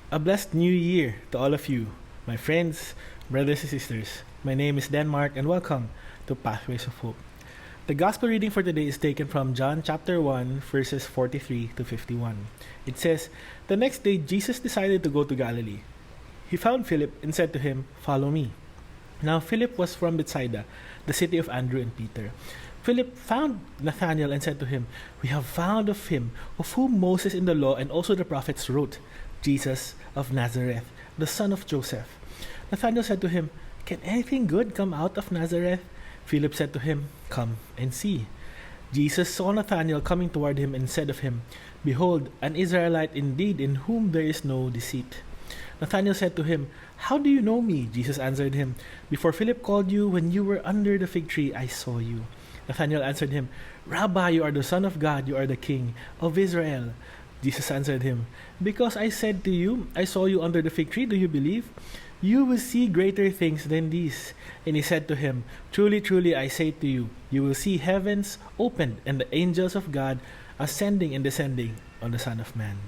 A blessed new year to all of you, my friends, brothers and sisters. My name is Denmark and welcome to Pathways of Hope. The gospel reading for today is taken from John chapter 1 verses 43 to 51. It says, "The next day Jesus decided to go to Galilee. He found Philip and said to him, 'Follow me.' Now Philip was from Bethsaida, the city of Andrew and Peter. Philip found Nathanael and said to him, 'We have found of him of whom Moses in the law and also the prophets wrote, Jesus of Nazareth, the son of Joseph.' Nathanael said to him, 'Can anything good come out of Nazareth?' Philip said to him, 'Come and see.' Jesus saw Nathanael coming toward him and said of him, 'Behold, an Israelite indeed in whom there is no deceit.' Nathanael said to him, 'How do you know me?' Jesus answered him, 'Before Philip called you, when you were under the fig tree, I saw you.' Nathanael answered him, 'Rabbi, you are the Son of God, you are the King of Israel.' Jesus answered him, 'Because I said to you, I saw you under the fig tree, do you believe? You will see greater things than these.' And he said to him, 'Truly, truly, I say to you, you will see heavens opened and the angels of God ascending and descending on the Son of Man.'"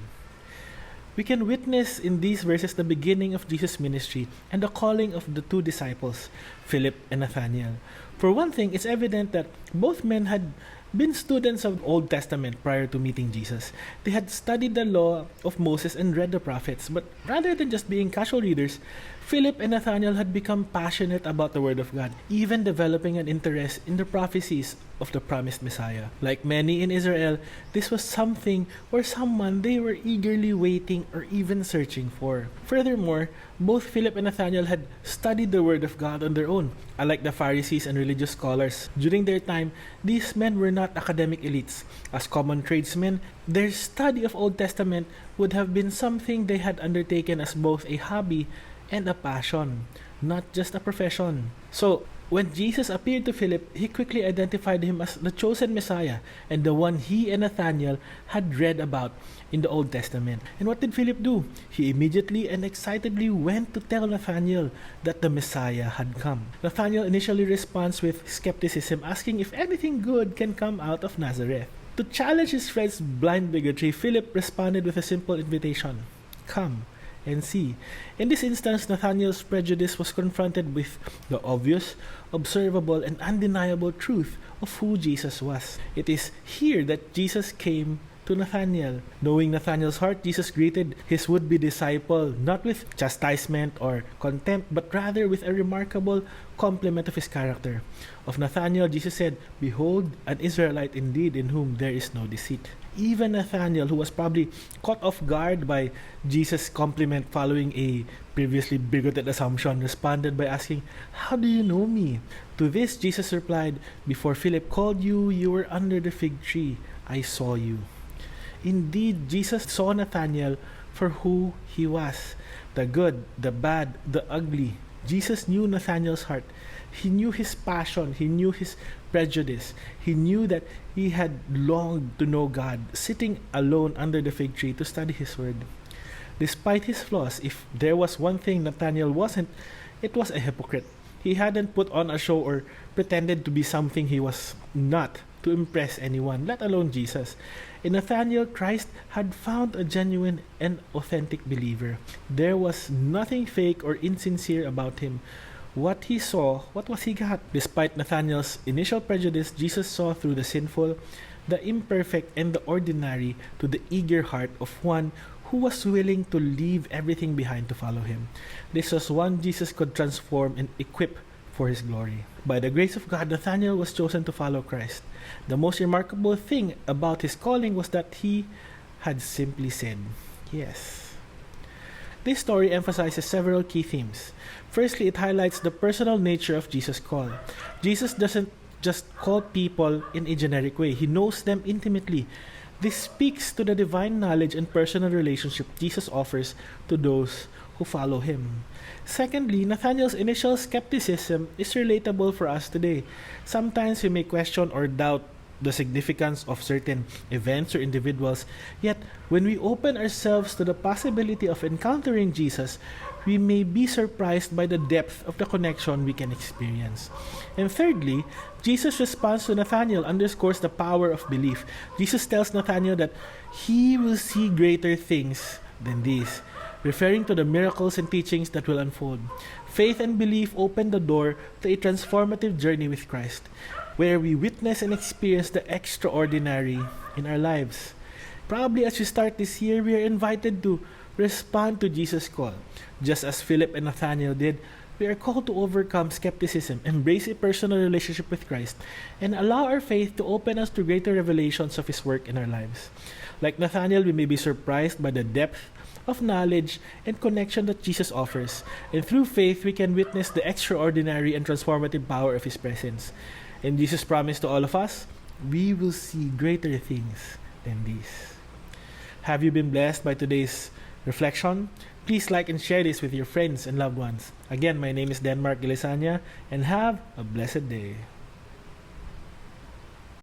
We can witness in these verses the beginning of Jesus' ministry and the calling of the two disciples, Philip and Nathanael. For one thing, it's evident that both men had been students of the Old Testament prior to meeting Jesus. They had studied the law of Moses and read the prophets, but rather than just being casual readers, Philip and Nathanael had become passionate about the Word of God, even developing an interest in the prophecies of the promised Messiah. Like many in Israel, this was something or someone they were eagerly waiting or even searching for. Furthermore, both Philip and Nathanael had studied the Word of God on their own. Unlike the Pharisees and religious scholars, during their time, these men were not academic elites. As common tradesmen, their study of Old Testament would have been something they had undertaken as both a hobby and a passion, not just a profession. So, when Jesus appeared to Philip, he quickly identified him as the chosen Messiah and the one he and Nathanael had read about in the Old Testament. And what did Philip do? He immediately and excitedly went to tell Nathanael that the Messiah had come. Nathanael initially responds with skepticism, asking if anything good can come out of Nazareth. To challenge his friend's blind bigotry, Philip responded with a simple invitation: "Come and see." In this instance, Nathanael's prejudice was confronted with the obvious, observable, and undeniable truth of who Jesus was. It is here that Jesus came to Nathanael. Knowing Nathanael's heart, Jesus greeted his would-be disciple not with chastisement or contempt, but rather with a remarkable compliment of his character. Of Nathanael, Jesus said, "Behold, an Israelite indeed in whom there is no deceit." Even Nathanael, who was probably caught off guard by Jesus' compliment following a previously bigoted assumption, responded by asking, "How do you know me?" To this, Jesus replied, "Before Philip called you, you were under the fig tree. I saw you." Indeed, Jesus saw Nathanael for who he was, the good, the bad, the ugly. Jesus knew Nathanael's heart. He knew his passion. He knew his prejudice. He knew that he had longed to know God, sitting alone under the fig tree to study his word. Despite his flaws, if there was one thing Nathanael wasn't, it was a hypocrite. He hadn't put on a show or pretended to be something he was not to impress anyone, let alone Jesus. In Nathanael, Christ had found a genuine and authentic believer. There was nothing fake or insincere about him. What he saw, what was he got? Despite Nathanael's initial prejudice, Jesus saw through the sinful, the imperfect, and the ordinary to the eager heart of one who was willing to leave everything behind to follow him. This was one Jesus could transform and equip for his glory. By the grace of God, Nathanael was chosen to follow Christ. The most remarkable thing about his calling was that he had simply said yes. This story emphasizes several key themes. Firstly, it highlights the personal nature of Jesus' call. Jesus doesn't just call people in a generic way. He knows them intimately. This speaks to the divine knowledge and personal relationship Jesus offers to those who follow him. Secondly, Nathanael's initial skepticism is relatable for us today. Sometimes we may question or doubt the significance of certain events or individuals, yet when we open ourselves to the possibility of encountering Jesus, we may be surprised by the depth of the connection we can experience. And thirdly, Jesus' response to Nathanael underscores the power of belief. Jesus tells Nathanael that he will see greater things than these. referring to the miracles and teachings that will unfold. Faith and belief open the door to a transformative journey with Christ, where we witness and experience the extraordinary in our lives. Probably as we start this year, we are invited to respond to Jesus' call. Just as Philip and Nathanael did, we are called to overcome skepticism, embrace a personal relationship with Christ, and allow our faith to open us to greater revelations of His work in our lives. Like Nathanael, we may be surprised by the depth of knowledge and connection that Jesus offers, and through faith, we can witness the extraordinary and transformative power of His presence. And Jesus promised to all of us, we will see greater things than these. Have you been blessed by today's reflection? Please like and share this with your friends and loved ones. Again, my name is Denmark Gilisanya, and have a blessed day.